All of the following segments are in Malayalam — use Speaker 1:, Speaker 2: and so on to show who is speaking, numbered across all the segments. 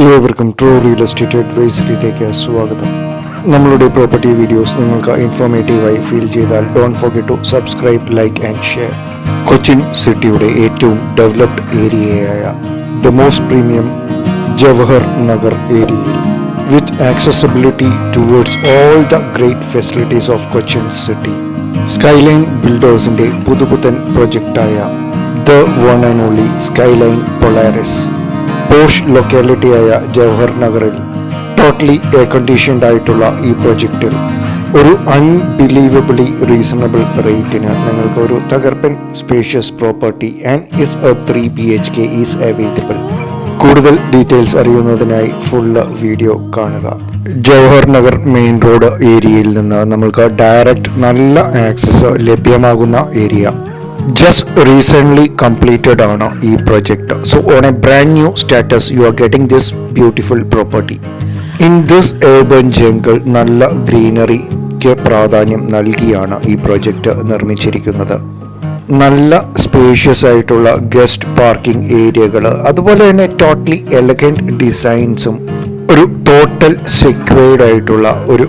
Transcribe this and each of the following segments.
Speaker 1: ഏവർക്കും ട്രൂ റിയൽ എസ്റ്റേറ്റ് അഡ്വൈസറിയിലേക്ക് സ്വാഗതം. നമ്മളുടെ പ്രോപ്പർട്ടി വീഡിയോസ് നിങ്ങൾക്ക് ഇൻഫോർമേറ്റീവായി ഫീൽ ചെയ്താൽ don't forget to subscribe, like and share. Cochin സിറ്റിയുടെ ഏറ്റവും ഡെവലപ്ഡ് ഏരിയയായ the most premium Jawahar Nagar ഏരിയയിൽ with accessibility towards all the great facilities of Cochin city, Skyline ബിൽഡേഴ്സിന്റെ പുതുപുത്തൻ പ്രൊജക്റ്റായ the one and only Skyline Polaris posh ലൊക്കാലിറ്റിയായ ജവഹർ നഗറിൽ ടോട്ടലി എയർ കണ്ടീഷൻഡ് ആയിട്ടുള്ള ഈ പ്രൊജക്റ്റിൽ ഒരു അൺബിലീവബിളി റീസണബിൾ റേറ്റിന് നിങ്ങൾക്ക് ഒരു തകർപ്പൻ spacious property and is A 3BHK is available. കൂടുതൽ ഡീറ്റെയിൽസ് അറിയുന്നതിനായി ഫുള്ള് വീഡിയോ കാണുക. ജവഹർ നഗർ മെയിൻ റോഡ് ഏരിയയിൽ നിന്ന് നമ്മൾക്ക് ഡയറക്റ്റ് നല്ല ആക്സസ് ലഭ്യമാകുന്ന area. Just recently completed on e project, so on a brand new status you are getting this beautiful property in this urban jungle. Nalla greenery ke pradhanyam nalgiyana ee project നിർമ്മിച്ചിരിക്കുന്നത്. നല്ല സ്പേഷ്യസ് ആയിട്ടുള്ള ഗസ്റ്റ് പാർക്കിംഗ് ഏരിയകൾ, അതുപോലെ തന്നെ ടോട്ടലി എലഗന്റ് ഡിസൈൻസും ഒരു ടോട്ടൽ സെക്യൂർഡ് ആയിട്ടുള്ള ഒരു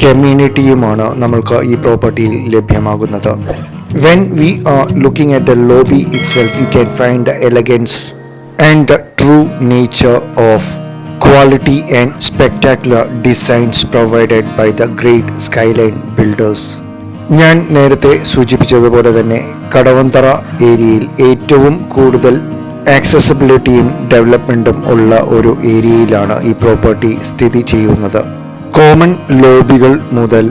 Speaker 1: കമ്മ്യൂണിറ്റിയുമാണ് നമ്മൾക്ക് ഈ പ്രോപ്പർട്ടിയിൽ ലഭ്യമാകുന്നത്. When we are looking at the lobby itself, you can find the elegance and the true nature of quality and spectacular designs provided by the great Skyline builders. ഞാൻ നേരത്തെ സൂചിപ്പിച്ചതുപോലെ തന്നെ കടവന്തറ ഏരിയയിൽ ഏറ്റവും കൂടുതൽ ആക്സസിബിലിറ്റിയും ഡെവലപ്മെൻറ്റും ഉള്ള ഒരു ഏരിയയിലാണ് ഈ പ്രോപ്പർട്ടി സ്ഥിതി ചെയ്യുന്നത്. കോമൺ ലോബികൾ മുതൽ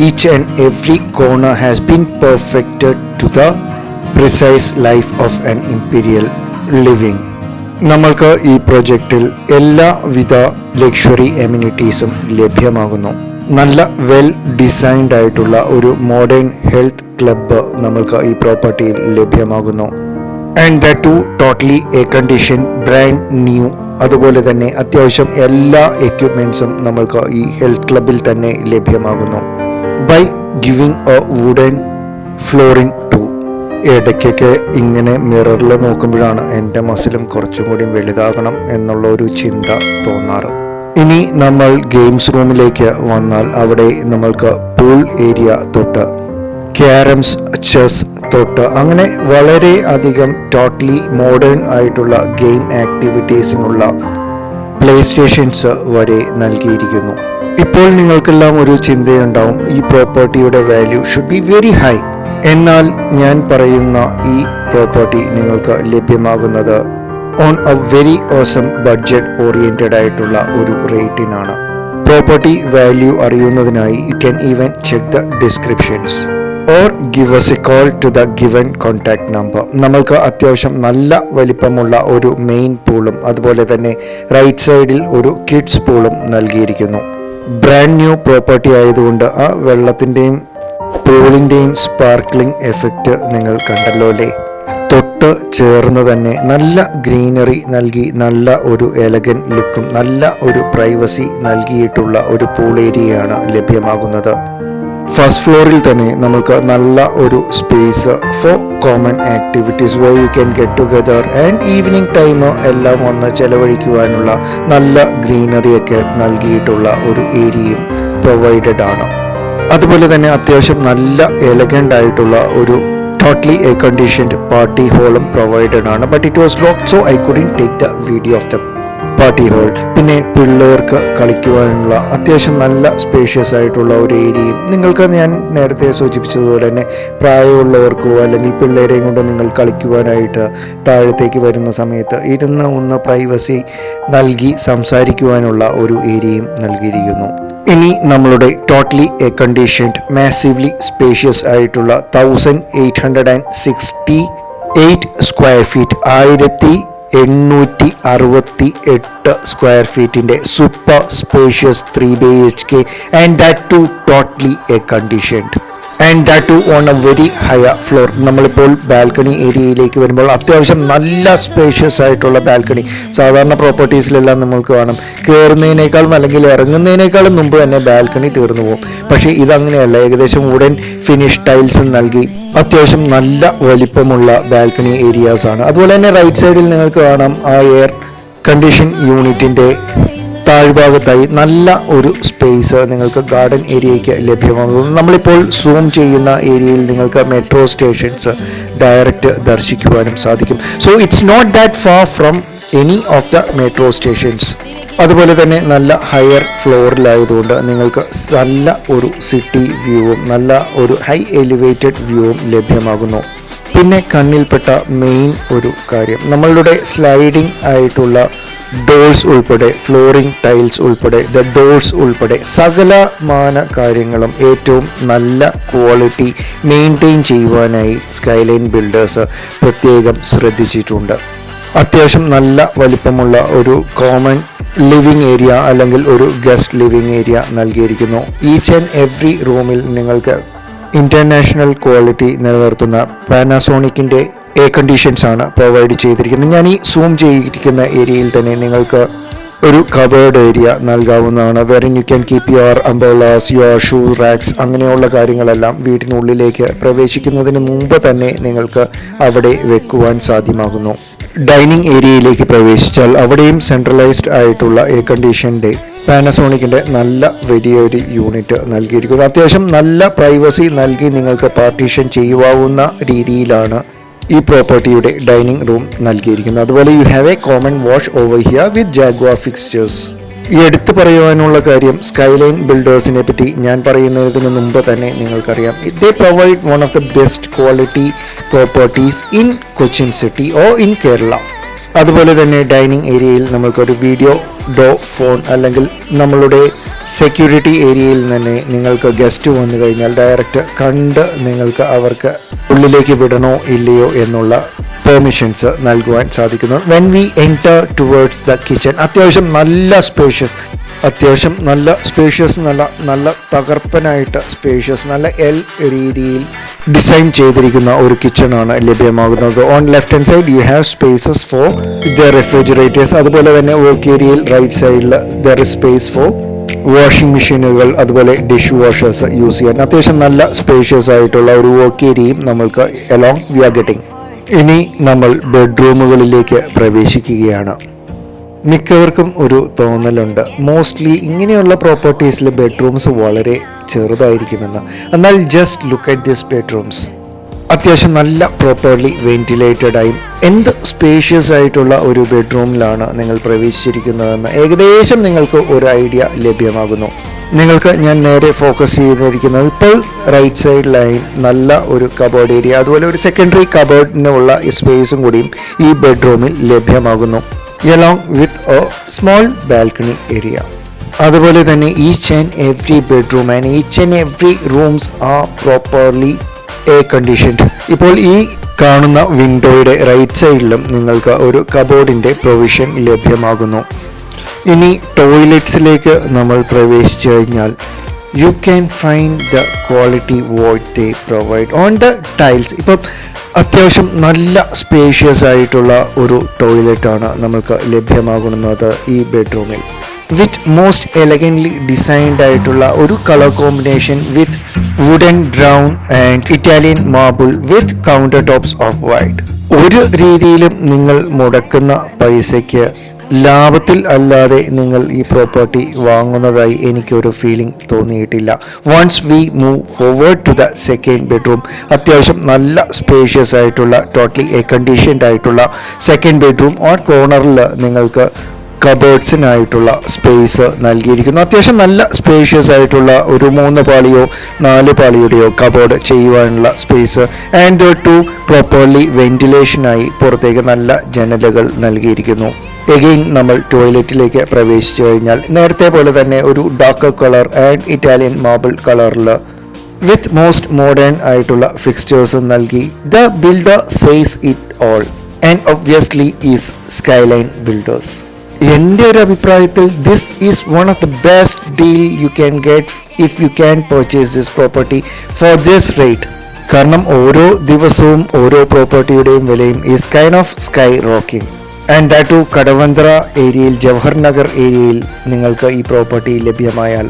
Speaker 1: each and every corner has been perfected to the precise life of an imperial living. നമ്മൾക്ക് ഈ പ്രൊജക്റ്റിൽ എല്ലാവിധ ലക്ഷറി എമിനിറ്റീസും ലഭ്യമാകുന്നു. നല്ല വെൽ ഡിസൈൻഡ് ആയിട്ടുള്ള ഒരു മോഡേൺ ഹെൽത്ത് ക്ലബ്ബ് നമ്മൾക്ക് ഈ പ്രോപ്പർട്ടിയിൽ ലഭ്യമാകുന്നു. And that too totally air condition, brand new. അതുപോലെ തന്നെ അത്യാവശ്യം എല്ലാ എക്യുപ്മെൻറ്റ്സും നമ്മൾക്ക് ഈ ഹെൽത്ത് ക്ലബിൽ തന്നെ ലഭ്യമാകുന്നു. By giving a wooden flooring too. ഇടയ്ക്കൊക്കെ ഇങ്ങനെ മിററിൽ നോക്കുമ്പോഴാണ് എൻ്റെ മസിലും കുറച്ചും കൂടി വലുതാകണം എന്നുള്ള ഒരു ചിന്ത തോന്നാറ്. ഇനി നമ്മൾ ഗെയിംസ് റൂമിലേക്ക് വന്നാൽ അവിടെ നമ്മൾക്ക് പൂൾ ഏരിയ തൊട്ട് ക്യാരംസ്, ചെസ് തൊട്ട് അങ്ങനെ വളരെ അധികം ടോട്ടലി മോഡേൺ ആയിട്ടുള്ള ഗെയിം ആക്ടിവിറ്റീസിനുള്ള പ്ലേ സ്റ്റേഷൻസ് വരെ നൽകിയിരിക്കുന്നു. ഇപ്പോൾ നിങ്ങൾക്കെല്ലാം ഒരു ചിന്തയുണ്ടാവും, ഈ പ്രോപ്പർട്ടിയുടെ value should be very high. എന്നാൽ ഞാൻ പറയുന്ന ഈ പ്രോപ്പർട്ടി നിങ്ങൾക്ക് ലഭ്യമാകുന്നത് on a very awesome budget oriented ആയിട്ടുള്ള ഒരു റേറ്റിനാണ്. പ്രോപ്പർട്ടി വാല്യൂ അറിയുന്നതിനായി you can even check the descriptions or give us a call to the given contact number. നമ്മൾക്ക് അത്യാവശ്യം നല്ല വലിപ്പമുള്ള ഒരു മെയിൻ പൂളും അതുപോലെ തന്നെ റൈറ്റ് സൈഡിൽ ഒരു കിഡ്സ് പൂളും നൽകിയിരിക്കുന്നു. ബ്രാൻഡ് ന്യൂ പ്രോപ്പർട്ടി ആയതുകൊണ്ട് ആ വെള്ളത്തിൻ്റെയും പൂളിൻ്റെയും സ്പാർക്ലിംഗ് എഫക്റ്റ് നിങ്ങൾ കണ്ടല്ലോ അല്ലേ. തൊട്ട് ചേർന്ന് തന്നെ നല്ല ഗ്രീനറി നൽകി നല്ല ഒരു എലഗൻ ലുക്കും നല്ല ഒരു പ്രൈവസി നൽകിയിട്ടുള്ള ഒരു പൂൾ ഏരിയയാണ് ലഭ്യമാകുന്നത്. ഫസ്റ്റ് ഫ്ലോറിൽ തന്നെ നമുക്ക് നല്ല ഒരു space four common activities way U can get together and evening time എല്ലാം ഒന്ന് ചെലവഴിക്കുവാനുള്ള നല്ല ഗ്രീനറിയൊക്കെ നൽകിയിട്ടുള്ള ഒരു ഏരിയയും പ്രൊവൈഡഡ് ആണ്. അതുപോലെ തന്നെ അത്യാവശ്യം നല്ല എലഗൻ്റ് ആയിട്ടുള്ള ഒരു ടോട്ടലി എയർ കണ്ടീഷൻഡ് പാർട്ടി ഹോളും പ്രൊവൈഡഡ് ആണ്. But it was locked, so I couldn't take the video of the party hall. പിന്നെ പിള്ളേർക്ക് കളിക്കുവാനുള്ള അത്യാവശ്യം നല്ല സ്പേഷ്യസ് ആയിട്ടുള്ള ഒരു ഏരിയയും നിങ്ങൾക്ക് ഞാൻ നേരത്തെ സൂചിപ്പിച്ചതുപോലെ തന്നെ പ്രായമുള്ളവർക്കോ അല്ലെങ്കിൽ പിള്ളേരെയും കൊണ്ട് നിങ്ങൾ കളിക്കുവാനായിട്ട് താഴത്തേക്ക് വരുന്ന സമയത്ത് ഇരുന്ന് ഒന്ന് പ്രൈവസി നൽകി സംസാരിക്കുവാനുള്ള ഒരു ഏരിയയും നൽകിയിരിക്കുന്നു. ഇനി നമ്മളുടെ totally air conditioned massively spacious ആയിട്ടുള്ള 1868 സ്ക്വയർ ഫീറ്റ് 1868 സ്ക്വയർ ഫീറ്റിൻ്റെ super spacious 3BHK and that too totally air conditioned and that too on a very higher floor. നമ്മളിപ്പോൾ ബാൽക്കണി ഏരിയയിലേക്ക് വരുമ്പോൾ അത്യാവശ്യം നല്ല സ്പേഷ്യസ് ആയിട്ടുള്ള ബാൽക്കണി. സാധാരണ പ്രോപ്പർട്ടീസിലെല്ലാം നമ്മൾക്ക് കാണാം കയറുന്നതിനേക്കാളും അല്ലെങ്കിൽ ഇറങ്ങുന്നതിനേക്കാളും മുമ്പ് തന്നെ ബാൽക്കണി തീർന്നു പോകും. പക്ഷേ ഇതങ്ങനെയല്ല, ഏകദേശം വുഡൻ ഫിനിഷ് ടൈൽസ് നൽകി അത്യാവശ്യം നല്ല വലിപ്പമുള്ള ബാൽക്കണി ഏരിയാസ് ആണ്. അതുപോലെ തന്നെ റൈറ്റ് സൈഡിൽ നിങ്ങൾക്ക് കാണാം ആ എയർ കണ്ടീഷൻ യൂണിറ്റിൻ്റെ താഴ്ഭാഗത്തായി നല്ല ഒരു സ്പേസ് നിങ്ങൾക്ക് ഗാർഡൻ ഏരിയയ്ക്ക് ലഭ്യമാകുന്നു. നമ്മളിപ്പോൾ സൂം ചെയ്യുന്ന ഏരിയയിൽ നിങ്ങൾക്ക് മെട്രോ സ്റ്റേഷൻസ് ഡയറക്റ്റ് ദർശിക്കുവാനും സാധിക്കും. So it's not that far from any of the metro stations. അതുപോലെ തന്നെ നല്ല ഹയർ ഫ്ലോറിലായതുകൊണ്ട് നിങ്ങൾക്ക് നല്ല ഒരു സിറ്റി വ്യൂവും നല്ല ഒരു ഹൈ എലിവേറ്റഡ് വ്യൂവും ലഭ്യമാകുന്നു. പിന്നെ കണ്ണിൽപ്പെട്ട മെയിൻ ഒരു കാര്യം, നമ്മളുടെ സ്ലൈഡിംഗ് ആയിട്ടുള്ള ഡോർസ് ഉൾപ്പെടെ ഫ്ലോറിംഗ് ടൈൽസ് ഉൾപ്പെടെ ഡോർസ് ഉൾപ്പെടെ സകലമാന കാര്യങ്ങളും ഏറ്റവും നല്ല ക്വാളിറ്റി മെയിൻറ്റെയിൻ ചെയ്യുവാനായി സ്കൈലൈൻ ബിൽഡേഴ്സ് പ്രത്യേകം ശ്രദ്ധിച്ചിട്ടുണ്ട്. അത്യാവശ്യം നല്ല വലിപ്പമുള്ള ഒരു കോമൺ ലിവിങ് ഏരിയ അല്ലെങ്കിൽ ഒരു ഗസ്റ്റ് ലിവിങ് ഏരിയ നൽകിയിരിക്കുന്നു. ഈച്ച് ആൻഡ് എവ്രി റൂമിൽ നിങ്ങൾക്ക് ഇൻ്റർനാഷണൽ ക്വാളിറ്റി നിലനിർത്തുന്ന പാനാസോണിക്കിൻ്റെ എയർ കണ്ടീഷൻസ് ആണ് പ്രൊവൈഡ് ചെയ്തിരിക്കുന്നത്. ഞാൻ ഈ സൂം ചെയ്തിരിക്കുന്ന ഏരിയയിൽ തന്നെ നിങ്ങൾക്ക് ഒരു കബേർഡ് ഏരിയ നൽകാവുന്നതാണ്. Wherein you can keep your umbrellas, your shoe racks, അങ്ങനെയുള്ള കാര്യങ്ങളെല്ലാം വീടിനുള്ളിലേക്ക് പ്രവേശിക്കുന്നതിന് മുമ്പ് തന്നെ നിങ്ങൾക്ക് അവിടെ വെക്കുവാൻ സാധ്യമാകുന്നു. ഡൈനിങ് ഏരിയയിലേക്ക് പ്രവേശിച്ചാൽ അവിടെയും സെൻട്രലൈസ്ഡ് ആയിട്ടുള്ള എയർ കണ്ടീഷൻ്റെ പാനസോണിക്കിൻ്റെ നല്ല വലിയൊരു യൂണിറ്റ് നൽകിയിരിക്കുന്നു. അത്യാവശ്യം നല്ല പ്രൈവസി നൽകി നിങ്ങൾക്ക് പാർട്ടീഷൻ ചെയ്യുവാവുന്ന രീതിയിലാണ് ഈ പ്രോപ്പർട്ടിയുടെ ഡൈനിങ് റൂം നൽകിയിരിക്കുന്നത്. അതുപോലെ you have A common wash over here with Jaguar fixtures. ഈ എടുത്തു പറയുവാനുള്ള കാര്യം, സ്കൈലൈൻ ബിൽഡേഴ്സിനെ പറ്റി ഞാൻ പറയുന്നതിന് മുമ്പ് തന്നെ നിങ്ങൾക്കറിയാം, ദേ provide one of the best quality properties in Cochin city or in Kerala. അതുപോലെ തന്നെ ഡൈനിങ് ഏരിയയിൽ നമ്മൾക്കൊരു വീഡിയോ ഫോൺ അല്ലെങ്കിൽ നമ്മളുടെ സെക്യൂരിറ്റി ഏരിയയിൽ തന്നെ നിങ്ങൾക്ക് ഗസ്റ്റ് വന്നു കഴിഞ്ഞാൽ ഡയറക്റ്റ് കണ്ട് നിങ്ങൾക്ക് അവർക്ക് ഉള്ളിലേക്ക് വിടണോ ഇല്ലയോ എന്നുള്ള പെർമിഷൻസ് നൽകുവാൻ സാധിക്കുന്നു. When we enter towards the kitchen, അത്യാവശ്യം നല്ല സ്പേഷ്യസ് നല്ല തകർപ്പനായിട്ട് സ്പേഷ്യസ് നല്ല എൽ രീതിയിൽ ഡിസൈൻ ചെയ്തിരിക്കുന്ന ഒരു കിച്ചൺ ആണ് ലഭ്യമാകുന്നത്. On left hand side you have spaces for the refrigerators. അതുപോലെ തന്നെ വർക്ക് ഏരിയയിൽ റൈറ്റ് സൈഡിൽ there is space four washing മെഷീനുകൾ, അതുപോലെ ഡിഷ് വാഷേഴ്സ് യൂസ് ചെയ്യാൻ അത്യാവശ്യം നല്ല സ്പേഷ്യസ് ആയിട്ടുള്ള ഒരു വർക്ക് ഏരിയയും നമ്മൾക്ക് അലോങ് വി ആർ ഗെറ്റിംഗ്. ഇനി നമ്മൾ ബെഡ്റൂമുകളിലേക്ക് പ്രവേശിക്കുകയാണ്. മിക്കവർക്കും ഒരു തോന്നലുണ്ട്, മോസ്റ്റ്ലി ഇങ്ങനെയുള്ള പ്രോപ്പർട്ടീസിൽ ബെഡ്റൂംസ് വളരെ ചെറുതായിരിക്കുമെന്ന്. എന്നാൽ just look at this bedrooms. അത്യാവശ്യം നല്ല പ്രോപ്പർലി വെന്റിലേറ്റഡായും എന്ത് സ്പേഷ്യസ് ആയിട്ടുള്ള ഒരു ബെഡ്റൂമിലാണ് നിങ്ങൾ പ്രവേശിച്ചിരിക്കുന്നതെന്ന് ഏകദേശം നിങ്ങൾക്ക് ഒരു ഐഡിയ ലഭ്യമാകുന്നു. നിങ്ങൾക്ക് ഞാൻ നേരെ ഫോക്കസ് ചെയ്തിരിക്കുന്നത് ഇപ്പോൾ റൈറ്റ് സൈഡിലായും നല്ല ഒരു കബോർഡ് ഏരിയ, അതുപോലെ ഒരു സെക്കൻഡറി കബോർഡിനുള്ള സ്പേസും കൂടിയും ഈ ബെഡ്റൂമിൽ ലഭ്യമാകുന്നു, along with a small balcony area. അതുപോലെ തന്നെ each and every bedroom and each and every rooms R properly air conditioned. ഇപ്പോൾ ഈ കാണുന്ന വിൻഡോയുടെ റൈറ്റ് സൈഡിലും നിങ്ങൾക്ക് ഒരു കബോർഡിൻ്റെ പ്രൊവിഷൻ ലഭ്യമാകുന്നു. ഇനി ടോയ്ലറ്റ്സിലേക്ക് നമ്മൾ പ്രവേശിച്ചു കഴിഞ്ഞാൽ you can find the quality what they provide on the tiles. ഇപ്പം അത്യാവശ്യം നല്ല സ്പേഷ്യസ് ആയിട്ടുള്ള ഒരു ടോയ്ലറ്റാണ് നമുക്ക് ലഭ്യമാകുന്നത് ഈ ബെഡ്റൂമിൽ. വിത്ത് മോസ്റ്റ് എലഗൻ്റ്ലി ഡിസൈൻഡ് ആയിട്ടുള്ള ഒരു colour combination with wooden brown and Italian marble with counter tops of white. ഒരു രീതിയിലും നിങ്ങൾ മുടക്കുന്ന പൈസയ്ക്ക് ലാഭത്തിൽ അല്ലാതെ നിങ്ങൾ ഈ പ്രോപ്പർട്ടി വാങ്ങുന്നതായി എനിക്കൊരു ഫീലിംഗ് തോന്നിയിട്ടില്ല. Once we move forward to the second bedroom, അത്യാവശ്യം നല്ല സ്പേഷ്യസ് ആയിട്ടുള്ള ടോട്ടലി എയർ കണ്ടീഷൻഡ് ആയിട്ടുള്ള സെക്കൻഡ് ബെഡ്റൂം. ഓൺ കോർണറിൽ നിങ്ങൾക്ക് കബേർഡ്സിനായിട്ടുള്ള സ്പേസ് നൽകിയിരിക്കുന്നു. അത്യാവശ്യം നല്ല സ്പേഷ്യസ് ആയിട്ടുള്ള ഒരു 3 പാളിയോ 4 പാളിയുടെയോ കബോർഡ് ചെയ്യുവാനുള്ള സ്പേസ് ആൻഡ് ടു പ്രോപ്പർലി വെന്റിലേഷനായി പുറത്തേക്ക് നല്ല ജനലുകൾ നൽകിയിരിക്കുന്നു. എഗെയിൻ നമ്മൾ ടോയ്ലറ്റിലേക്ക് പ്രവേശിച്ചു കഴിഞ്ഞാൽ നേരത്തെ പോലെ തന്നെ ഒരു dark colour and Italian marble കളറിൽ വിത്ത് മോസ്റ്റ് മോഡേൺ ആയിട്ടുള്ള ഫിക്സ്ചേഴ്സ് നൽകി the builder says it all and obviously is Skyline Builders. എൻ്റെ ഒരു അഭിപ്രായത്തിൽ this is one of the best deal you can get if you can purchase this property for this rate. കാരണം ഓരോ ദിവസവും ഓരോ പ്രോപ്പർട്ടിയുടെയും വിലയും is kind of sky rocking. And that too Kadavanthra ഏരിയയിൽ, ജവഹർ നഗർ ഏരിയയിൽ നിങ്ങൾക്ക് ഈ പ്രോപ്പർട്ടി ലഭ്യമായാൽ.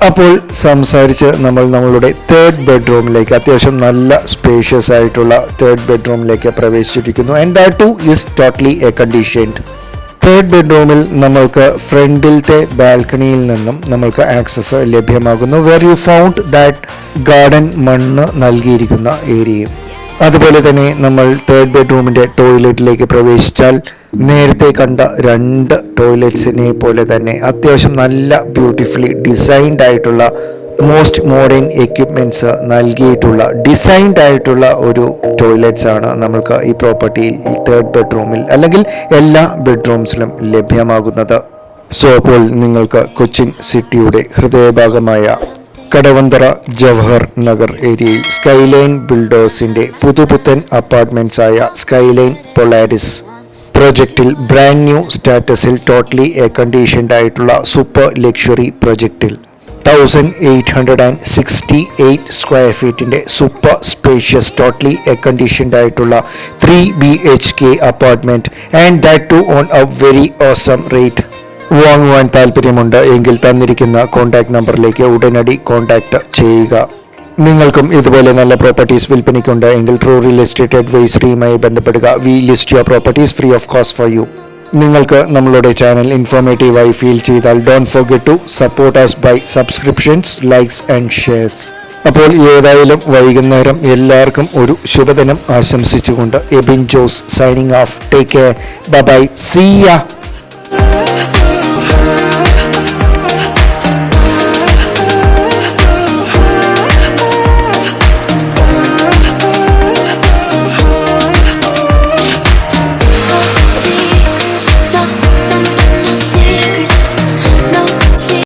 Speaker 1: അപ്പോൾ സംസാരിച്ച് നമ്മളുടെ തേർഡ് ബെഡ്റൂമിലേക്ക്, അത്യാവശ്യം നല്ല സ്പേഷ്യസ് ആയിട്ടുള്ള തേർഡ് ബെഡ്റൂമിലേക്ക് പ്രവേശിച്ചിരിക്കുന്നു. And that too is totally air conditioned. Third ബെഡ്റൂമിൽ നമ്മൾക്ക് ഫ്രണ്ടിലത്തെ ബാൽക്കണിയിൽ നിന്നും നമ്മൾക്ക് ആക്സസ് ലഭ്യമാകുന്നു. Where you found that garden മണ്ണ് നൽകിയിരിക്കുന്ന ഏരിയയും. അതുപോലെ തന്നെ നമ്മൾ തേർഡ് ബെഡ്റൂമിൻ്റെ ടോയ്ലറ്റിലേക്ക് പ്രവേശിച്ചാൽ നേരത്തെ കണ്ട 2 ടോയ്ലറ്റ്സിനെ പോലെ തന്നെ അത്യാവശ്യം നല്ല ബ്യൂട്ടിഫുള്ളി ഡിസൈൻഡ് ആയിട്ടുള്ള മോസ്റ്റ് മോഡേൺ എക്യുപ്മെൻറ്റ്സ് നൽകിയിട്ടുള്ള ഡിസൈൻഡ് ആയിട്ടുള്ള ഒരു ടോയ്ലറ്റ്സ് ആണ് നമ്മൾക്ക് ഈ പ്രോപ്പർട്ടിയിൽ തേർഡ് ബെഡ്റൂമിൽ അല്ലെങ്കിൽ എല്ലാ ബെഡ്റൂംസിലും ലഭ്യമാകുന്നത്. സോ അപ്പോൾ നിങ്ങൾക്ക് കൊച്ചിൻ സിറ്റിയുടെ ഹൃദയഭാഗമായ കടവന്തറ ജവഹർ നഗർ ഏരിയയിൽ സ്കൈലൈൻ ബിൽഡേഴ്സിൻ്റെ പുതുപുത്തൻ അപ്പാർട്ട്മെൻറ്റ്സ് ആയ സ്കൈലൈൻ പൊളാരിസ് പ്രോജക്റ്റിൽ ബ്രാൻഡ് ന്യൂ സ്റ്റാറ്റസിൽ ടോട്ടലി എയർ കണ്ടീഷൻഡ് ആയിട്ടുള്ള സൂപ്പർ ലക്ഷറി പ്രൊജക്റ്റിൽ 1868 സ്ക്വയർ ഫീറ്റിൻ്റെ super spacious totally air conditioned ആയിട്ടുള്ള 3BHK apartment and that too on a very awesome rate. വാങ്ങുവാൻ താല്പര്യമുണ്ട് എങ്കിൽ തന്നിരിക്കുന്ന കോൺടാക്ട് നമ്പറിലേക്ക് ഉടനടി കോൺടാക്ട് ചെയ്യുക. നിങ്ങൾക്കും ഇതുപോലെ നല്ല പ്രോപ്പർട്ടീസ് വിൽപ്പനയ്ക്കുണ്ട് എങ്കിൽ ട്രൂ റിയൽ എസ്റ്റേറ്റ് അഡ്വൈസറിയുമായി ബന്ധപ്പെടുക. We list your properties free of cost for you. നിങ്ങൾക്ക് നമ്മളുടെ ചാനൽ ഇൻഫോർമേറ്റീവായി ഫീൽ ചെയ്താൽ don't forget to support us by subscriptions, likes and shares. അപ്പോൾ ഏതായാലും വൈകുന്നേരം എല്ലാവർക്കും ഒരു ശുഭദിനം ആശംസിച്ചുകൊണ്ട് Ebin Jose signing off. Take care, bye bye, see യാ.